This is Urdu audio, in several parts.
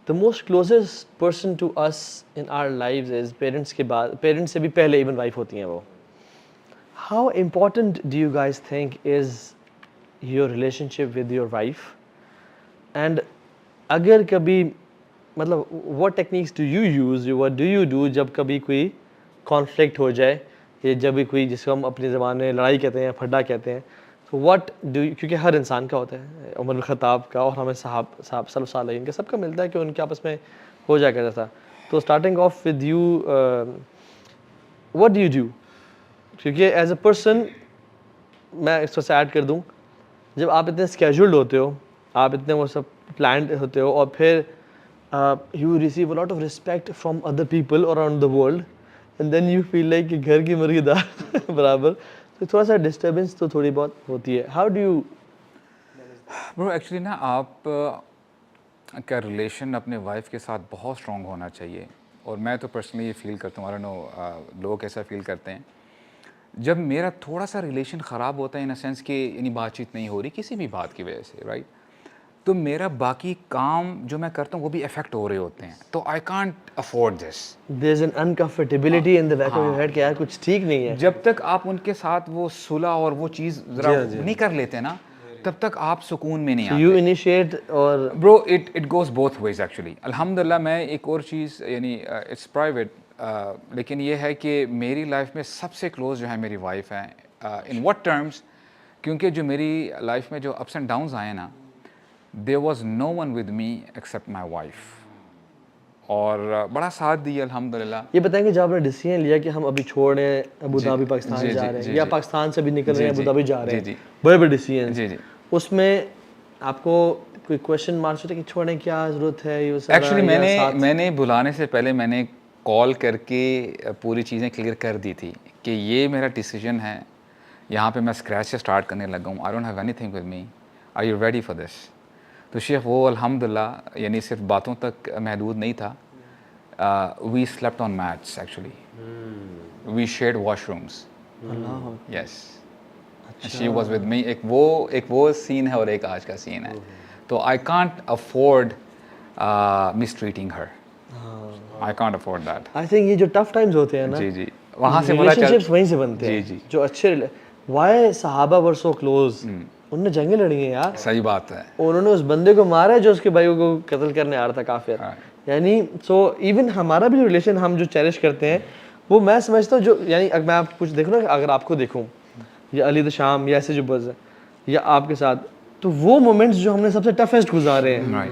the most closest person to us in our lives is parents کے بعد, parents سے بھی پہلے even wife ہوتی ہیں وہ. How important do you guys think is your relationship with your wife? And اگر کبھی مطلب what techniques do you use, what do you do جب کبھی کوئی conflict ہو جائے, یا جب بھی کوئی جس کو ہم اپنی زبان میں لڑائی کہتے ہیں, پھڈا کہتے ہیں, تو what do you, کیونکہ ہر انسان کا ہوتا ہے, عمر بن خطاب کا اور ہمیں صحابہ صلی اللہ علیہ کا سب کا ملتا ہے کہ ان کے آپس میں ہو جا کرتا تھا. تو starting of with you, what do you do? کیونکہ ایز اے پرسن میں اس کو سے ایڈ کر دوں, جب آپ اتنے اسکیجولڈ ہوتے ہو, آپ اتنے وہ سب پلانڈ ہوتے ہو, اور پھر you receive a lot of respect from other people around the world, and then you feel like کہ گھر کی مرغی دار برابر, تو تھوڑا سا ڈسٹربنس تو تھوڑی بہت ہوتی ہے. ہاؤ ڈو یو برو ایکچولی نا آپ کا ریلیشن اپنے وائف کے ساتھ بہت اسٹرانگ ہونا چاہیے, اور میں تو پرسنلی یہ فیل کرتا ہوں, لوگ ایسا فیل کرتے ہیں. جب میرا تھوڑا سا ریلیشن خراب ہوتا ہے ان اے سینس کہ یعنی بات چیت نہیں ہو رہی کسی بھی بات کی وجہ سے, رائٹ, تو میرا باقی کام جو میں کرتا ہوں وہ بھی افیکٹ ہو رہے ہوتے ہیں, تو I can't afford this. There is an uncomfortability in the back of your head کہ یار کچھ ٹھیک نہیں ہے. جب تک آپ ان کے ساتھ وہ صلح اور وہ چیز ذرا نہیں کر لیتے نا, تب تک آپ سکون میں نہیں آتے. یو انیشیٹ اور bro it goes both ways actually. الحمدللہ میں ایک اور چیز یعنی اٹس پرائیویٹ, لیکن یہ ہے کہ میری لائف میں سب سے کلوز جو ہے میری وائف ہے. ان واٹ ٹرمز, کیونکہ جو میری لائف میں جو اپس اینڈ ڈاؤنز آئے نا, there was no one with me except my wife, اور بڑا ساتھ دیا الحمدللہ. یہ بتائیں کہ جب آپ نے ڈیسیژن لیا کہ ہم ابھی چھوڑ رہے ہیں ابو ظہبی پاکستان جا رہے ہیں, یا پاکستان سے بھی نکل رہے ہیں ابو ظہبی جا رہے ہیں, بڑے بڑے ڈیسیژن, اس میں آپ کو کوئی کوشچن مارکس ہوتا ہے کہ چھوڑنے کی کیا ضرورت ہے؟ ایکچولی میں نے بلانے سے پہلے میں نے کال کر کے پوری چیزیں کلیئر کر دی تھی کہ یہ میرا ڈیسیژن ہے, یہاں پہ میں اسکریچ سے اسٹارٹ کرنے لگا ہوں. I don't have anything with me, are you ready for this? تو شیخ وہ الحمدللہ یعنی صرف باتوں تک محدود نہیں تھا. We slept on mats actually, we shared washrooms. Yes, she was with me. ایک وہ سین ہے اور ایک آج کا سین ہے. تو I can't afford miss treating Hare, I can't afford that. I think یہ جو ٹف ٹائمز ہوتے ہیں نا, جی وہاں سے ریلیشنشپس وہیں سے بنتے ہیں جو اچھے. وائی صحابہ ور سو کلوز, انہوں نے جنگیں لڑی ہیں یار. صحیح بات ہے. انہوں نے اس بندے کو مارا ہے جو اس کے بھائیوں کو قتل کرنے آ رہا تھا کافر. یعنی سو ایون ہمارا بھی جو ریلیشن ہم جو چیریش کرتے ہیں وہ میں سمجھتا ہوں جو یعنی اگر میں آپ کچھ دیکھوں نا, اگر آپ کو دیکھوں یا علی شام یا ایسے جو بز یا آپ کے ساتھ, تو وہ مومنٹس جو ہم نے سب سے ٹفسٹ گزارے ہیں,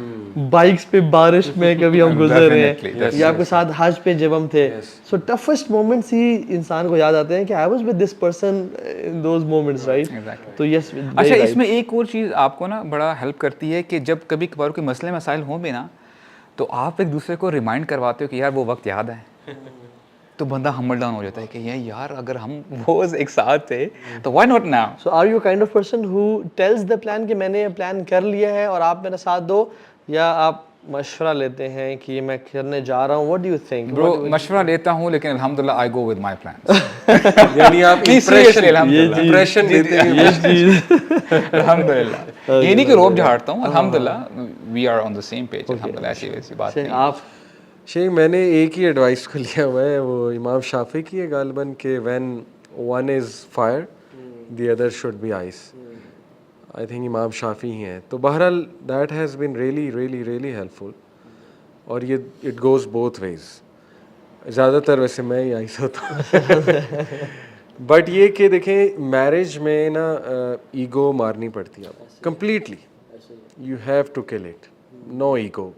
بائکس پہ بارش میں کبھی ہم گزر رہے ہیں, یا آپ کے ساتھ حج پہ جب ہم تھے, سو ٹفسٹ مومنٹس ہی انسان کو یاد آتے ہیں کہ I was with this person in those moments, right. تو یس. اچھا, اس میں ایک اور چیز آپ کو نا بڑا ہیلپ کرتی ہے کہ جب کبھی کبھار کوئی مسئلے مسائل ہوں بھی نا, تو آپ ایک دوسرے کو ریمائنڈ کرواتے ہو کہ یار وہ وقت یاد ہے, تو بندہ ہمبل ڈاؤن ہو جاتا ہے کہ یار اگر ہم وہ ایک ساتھ تھے تو why not now. So are you kind of person who tells the plan کہ میں نے یہ پلان کر لیا ہے اور آپ میرا ساتھ دو, یا آپ مشورہ لیتے ہیں کہ یہ میں کرنے جا رہا ہوں؟ What do you think? برو مشورہ لیتا ہوں لیکن الحمدللہ آئی گو ود مائی پلانس. یعنی آپ امپریشن دیتے ہیں یہ چیز الحمدللہ, یہ نہیں کہ روب جھاڑتا ہوں, الحمدللہ we are on the same page. الحمدللہ ایسی ویسی بات نہیں. آپ شیخ میں نے ایک ہی ایڈوائس کو لیا ہوا ہے, وہ امام شافعی کی ہے غالباً, کہ when one is fire the other should be ice. I think Imam Shafi ہی ہیں. تو بہرحال that has been really really really helpful, اور یہ اٹ گوز بوتھ ویز. زیادہ تر ویسے میں ہی آئس ہوتا ہوں, بٹ یہ کہ دیکھیں میرج میں نا ایگو مارنی پڑتی ہے completely. You have to kill it, no ego.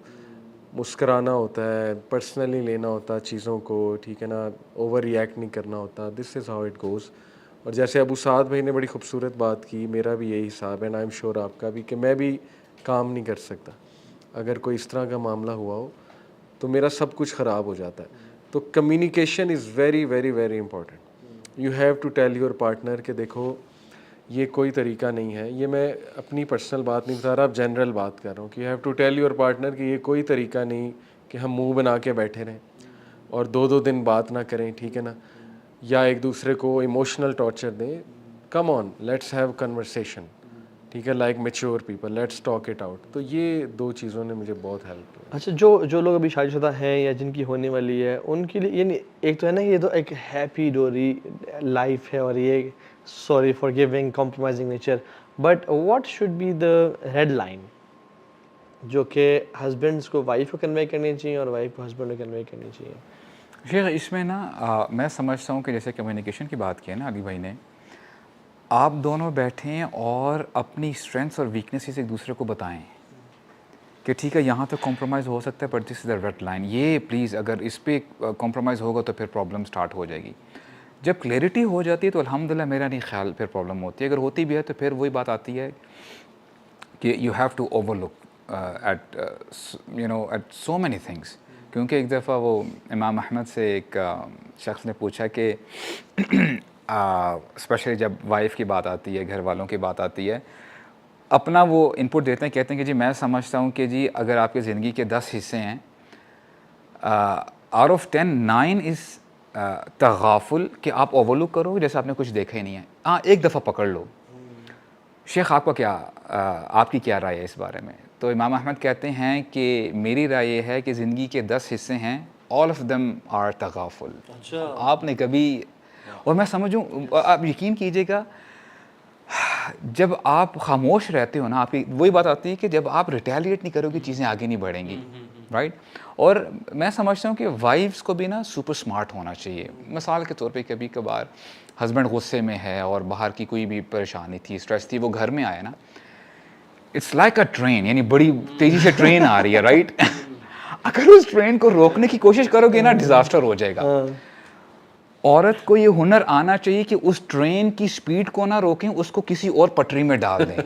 مسکرانا ہوتا ہے, پرسنلی لینا ہوتا ہے چیزوں کو, ٹھیک ہے نا, اوور ریئیکٹ نہیں کرنا ہوتا. دس از ہاؤ اٹ گوز. اور جیسے ابو سعد بھائی نے بڑی خوبصورت بات کی, میرا بھی یہی حساب ہے, اینڈ آئی ایم شیور آپ کا بھی, کہ میں بھی کام نہیں کر سکتا اگر کوئی اس طرح کا معاملہ ہوا ہو, تو میرا سب کچھ خراب ہو جاتا ہے. تو communication is very very very important. You have to tell your partner کہ دیکھو یہ کوئی طریقہ نہیں ہے. یہ میں اپنی پرسنل بات نہیں بتا رہا, اب جنرل بات کر رہا ہوں, کہ you have to tell your partner کہ یہ کوئی طریقہ نہیں کہ ہم منہ بنا کے بیٹھے رہیں اور 2 دن بات نہ کریں, ٹھیک ہے نا, یا ایک دوسرے کو ایموشنل ٹارچر دیں. کم آن, لیٹس ہیو کنورسیشن. ٹھیک ہے, like mature people, let's talk it out. تو یہ دو چیزوں نے مجھے بہت ہیلپ کی. اچھا, جو لوگ ابھی شادی شدہ ہیں یا جن کی ہونے والی ہے ان کے لیے, یعنی ایک تو ہے نا یہ تو ایک ہیپی ڈوری لائف ہے اور یہ sorry for giving compromising nature, but what should be the red line جو کہ ہسبینڈس کو وائف کو کنوے کرنی چاہیے اور وائف کو ہسبینڈ کو کنوے کرنی چاہیے؟ شیخ اس میں نا میں سمجھتا ہوں کہ جیسے کمیونیکیشن کی بات کی ہے نا علی بھائی نے, آپ دونوں بیٹھیں اور اپنی اسٹرینتھس اور ویکنیسز ایک دوسرے کو بتائیں کہ ٹھیک ہے یہاں تک کمپرومائز ہو سکتا ہے but this is the red line. یہ پلیز اگر اس پہ کمپرومائز ہوگا تو پھر پرابلم اسٹارٹ ہو جائے گی. جب کلیئرٹی ہو جاتی ہے تو الحمدللہ میرا نہیں خیال پھر پرابلم ہوتی ہے. اگر ہوتی بھی ہے تو پھر وہی بات آتی ہے کہ you have to overlook at at so many things. کیونکہ ایک دفعہ وہ امام احمد سے ایک شخص نے پوچھا کہ اسپیشلی جب وائف کی بات آتی ہے, گھر والوں کی بات آتی ہے, اپنا وہ ان پٹ دیتے ہیں, کہتے ہیں کہ جی میں سمجھتا ہوں کہ جی اگر آپ کی زندگی کے 10 حصے ہیں, آؤٹ آف 10 9 از تغافل, کہ آپ اوور لک کرو جیسے آپ نے کچھ دیکھا ہی نہیں ہے. ہاں ایک دفعہ پکڑ لو. شیخ آپ کا آپ کی کیا رائے ہے اس بارے میں؟ تو امام احمد کہتے ہیں کہ میری رائے یہ ہے کہ زندگی کے 10 حصے ہیں, آل آف دم آر تغافل. آپ نے کبھی, اور میں سمجھوں آپ یقین کیجیے گا جب آپ خاموش رہتے ہو نا, آپ کی وہی بات آتی ہے کہ جب آپ ریٹیلیٹ نہیں کرو گے چیزیں آگے نہیں بڑھیں گی, رائٹ. اور میں سمجھتا ہوں کہ وائفس کو بھی نا سپر اسمارٹ ہونا چاہیے. مثال کے طور پہ کبھی کبھار ہسبینڈ غصے میں ہے اور باہر کی کوئی بھی پریشانی تھی, اسٹریس تھی, وہ گھر میں آیا نا, اٹس لائک اے ٹرین, یعنی بڑی تیزی سے ٹرین آ رہی ہے, رائٹ. اگر اس ٹرین کو روکنے کی کوشش کرو گے نا ڈیزاسٹر ہو جائے گا. عورت کو یہ ہنر آنا چاہیے کہ اس ٹرین کی سپیڈ کو نہ روکیں, اس کو کسی اور پٹری میں ڈال دیں.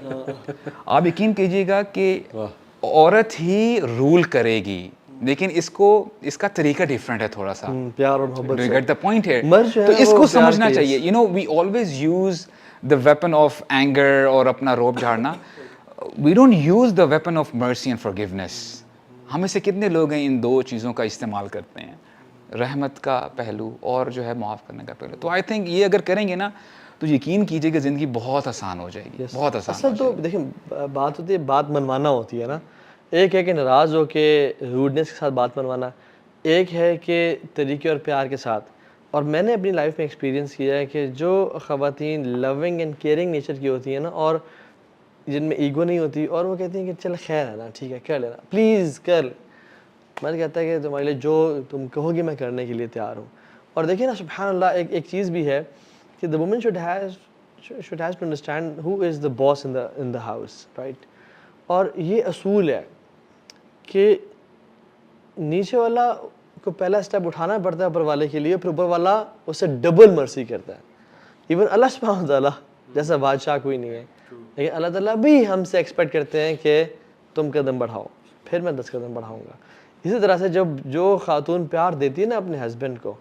آپ یقین کیجیے گا کہ عورت ہی رول کرے گی, لیکن اس کا طریقہ ڈیفرنٹ ہے تھوڑا سا. پیار اور محبت سے. گیٹ دا پوائنٹ ہے. مرد تو اس کو سمجھنا چاہیے. You know we always use the weapon of anger اور اپنا روب جھاڑنا. We don't use the weapon of mercy and forgiveness. ہم میں سے کتنے لوگ ہیں ان دو چیزوں کا استعمال کرتے ہیں, رحمت کا پہلو اور جو ہے معاف کرنے کا پہلو. تو آئی تھنک یہ اگر کریں گے نا تو یقین کیجیے کہ زندگی بہت آسان ہو جائے گی, بہت آسان. اصل تو دیکھیں بات ہوتی ہے, بات منوانا ہوتی ہے نا. ایک ہے کہ ناراض ہو کے روڈنس کے ساتھ بات منوانا, ایک ہے کہ طریقے اور پیار کے ساتھ. اور میں نے اپنی لائف میں ایکسپیرینس کیا ہے کہ جو خواتین لونگ اینڈ کیئرنگ نیچر کی ہوتی ہیں نا, اور جن میں ایگو نہیں ہوتی, اور وہ کہتی ہیں کہ چل خیر ہے نا, ٹھیک ہے کر لینا, پلیز کر. میں کہتا ہے کہ تمہارے لیے جو تم کہو گی میں کرنے کے لیے تیار ہوں. اور دیکھیں نا سبحان اللہ, ایک چیز بھی ہے کہ the woman should have to understand who is the boss in the house, right. اور یہ اصول ہے کہ نیچے والا کو پہلا اسٹیپ اٹھانا پڑتا ہے اوپر والے کے لیے, پھر اوپر والا اس سے ڈبل مرسی کرتا ہے. ایون اللہ سبحانہ وتعالیٰ جیسا بادشاہ کوئی نہیں ہے, لیکن اللہ تعالیٰ بھی ہم سے ایکسپیکٹ کرتے ہیں کہ تم قدم بڑھاؤ, پھر میں 10 قدم بڑھاؤں گا. اسی طرح سے جو خاتون پیار دیتی ہے نا اپنے ہسبینڈ کو,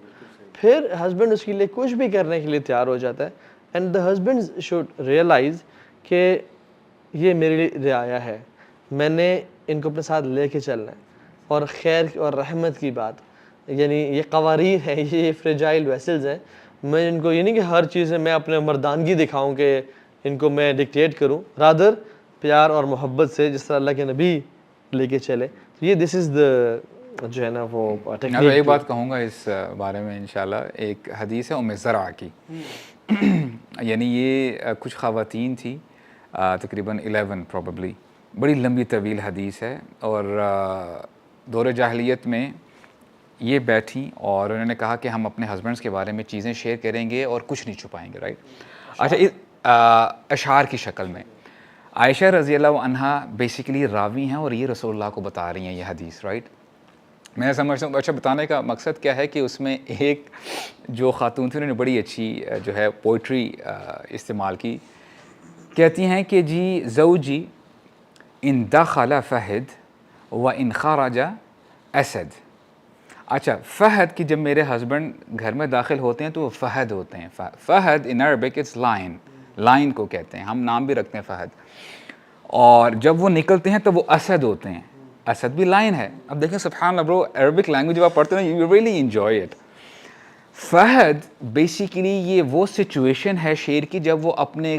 پھر ہسبینڈ اس کے لیے کچھ بھی کرنے کے لیے تیار ہو جاتا ہے. And the husband should realise کہ یہ میرے لیے رعایا ہے, میں نے ان کو اپنے ساتھ لے کے چلنا ہے. اور خیر اور رحمت کی بات, یعنی یہ قوارین ہیں, یہ فریجائل ویسلز ہیں. میں ان کو یہ نہیں کہ ہر چیز میں میں اپنے مردانگی دکھاؤں کہ ان کو میں ڈکٹیٹ کروں, رادر پیار اور محبت سے جس طرح اللہ کے نبی لے کے چلے. یہ دس از دا جو ہے نا وہ میں ایک بات کہوں گا اس بارے میں انشاءاللہ. ایک حدیث ہے ام زرع کی, یعنی یہ کچھ خواتین تھی تقریباً 11 پروبیبلی, بڑی لمبی طویل حدیث ہے. اور دور جاہلیت میں یہ بیٹھیں اور انہوں نے کہا کہ ہم اپنے ہسبینڈس کے بارے میں چیزیں شیئر کریں گے اور کچھ نہیں چھپائیں گے, رائٹ. اچھا, اشعار کی شکل میں. عائشہ رضی اللہ عنہا بیسیکلی راوی ہیں اور یہ رسول اللہ کو بتا رہی ہیں یہ حدیث, رائٹ. میں سمجھتا ہوں اچھا بتانے کا مقصد کیا ہے کہ اس میں ایک جو خاتون تھی انہوں نے بڑی اچھی جو ہے پوئٹری استعمال کی. کہتی ہیں کہ جی زوجی ان دخل فہد و ان خرج اسد. اچھا, فہد کی جب میرے ہسبینڈ گھر میں داخل ہوتے ہیں تو وہ فہد ہوتے ہیں. فہد in Arabic it's line, line کو کہتے ہیں, ہم نام بھی رکھتے ہیں فہد. اور جب وہ نکلتے ہیں تو وہ اسد ہوتے ہیں, اسد بھی لائن ہے. اب دیکھیں سبحان اللہ برو, عربک لینگویج جب آپ پڑھتے ہیں یو ریئلی انجوائے اٹ. فہد بیسیکلی یہ وہ سچویشن ہے شیر کی جب وہ اپنے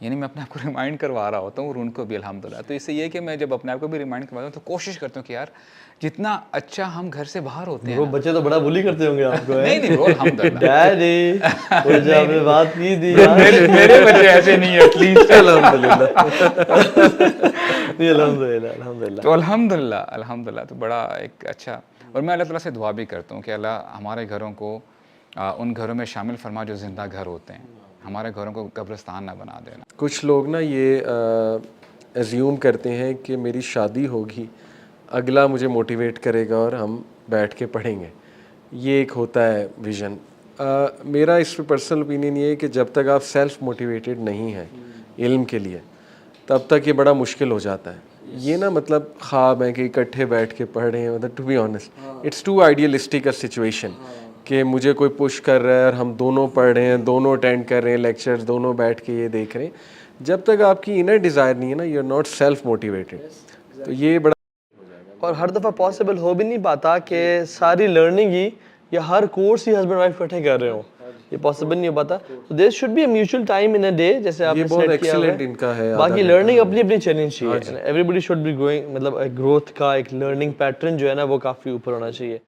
یعنی میں اپنے آپ کو ریمائنڈ کروا رہا ہوتا ہوں اور ان کو بھی الحمدللہ. تو اس سے یہ کہ میں جب اپنے آپ کو بھی ریمائنڈ کرواتا ہوں تو کوشش کرتا ہوں کہ یار جتنا اچھا ہم گھر سے باہر ہوتے ہیں. وہ بچے تو بڑا بولی کرتے ہوں گے آپ کو. نہیں برو الحمدللہ. ڈیڈی وہ جو آپ نے بات کی تھی میرے بچے ایسے نہیں ہے ایٹ لیسٹ. الحمدللہ. تو الحمدللہ تو بڑا ایک اچھا. اور میں اللہ تعالیٰ سے دعا بھی کرتا ہوں کہ اللہ ہمارے گھروں کو ان گھروں میں شامل فرما جو زندہ گھر ہوتے ہیں, ہمارے گھروں کو قبرستان نہ بنا دینا. کچھ لوگ نا یہ ایزیوم کرتے ہیں کہ میری شادی ہوگی, اگلا مجھے موٹیویٹ کرے گا اور ہم بیٹھ کے پڑھیں گے. یہ ایک ہوتا ہے ویژن. میرا اس پہ پرسنل اوپینین یہ ہے کہ جب تک آپ سیلف موٹیویٹیڈ نہیں ہیں علم کے لیے تب تک یہ بڑا مشکل ہو جاتا ہے. یہ نا مطلب خواب ہے کہ اکٹھے بیٹھ کے پڑھ رہے ہیں, مطلب to be honest it's too idealistic a situation کہ مجھے کوئی پش کر رہا ہے اور ہم دونوں پڑھ رہے ہیں, دونوں اٹینڈ کر رہے ہیں لیکچرز, دونوں بیٹھ کے یہ دیکھ رہے ہیں. جب تک آپ کی انر ڈیزائر نہیں ہے نا, you are not self motivated. تو یہ بڑا اور ہر دفعہ پاسبل ہو بھی نہیں پاتا کہ ساری لرننگ ہی یا ہر کورس ہی ہسبینڈ وائف اکٹھے کر رہے ہوں, یہ پاسبل نہیں ہو پاتا. تو there should be a mutual time in a day, جیسے آپ نے سیٹ کیا ایکسیلنٹ ان کا ہے. باقی لرننگ اپنی اپنی چیلنج چاہیے. Everybody should be going, مطلب گروتھ کا ایک لرننگ پیٹرن جو ہے نا وہ کافی اوپر ہونا چاہیے.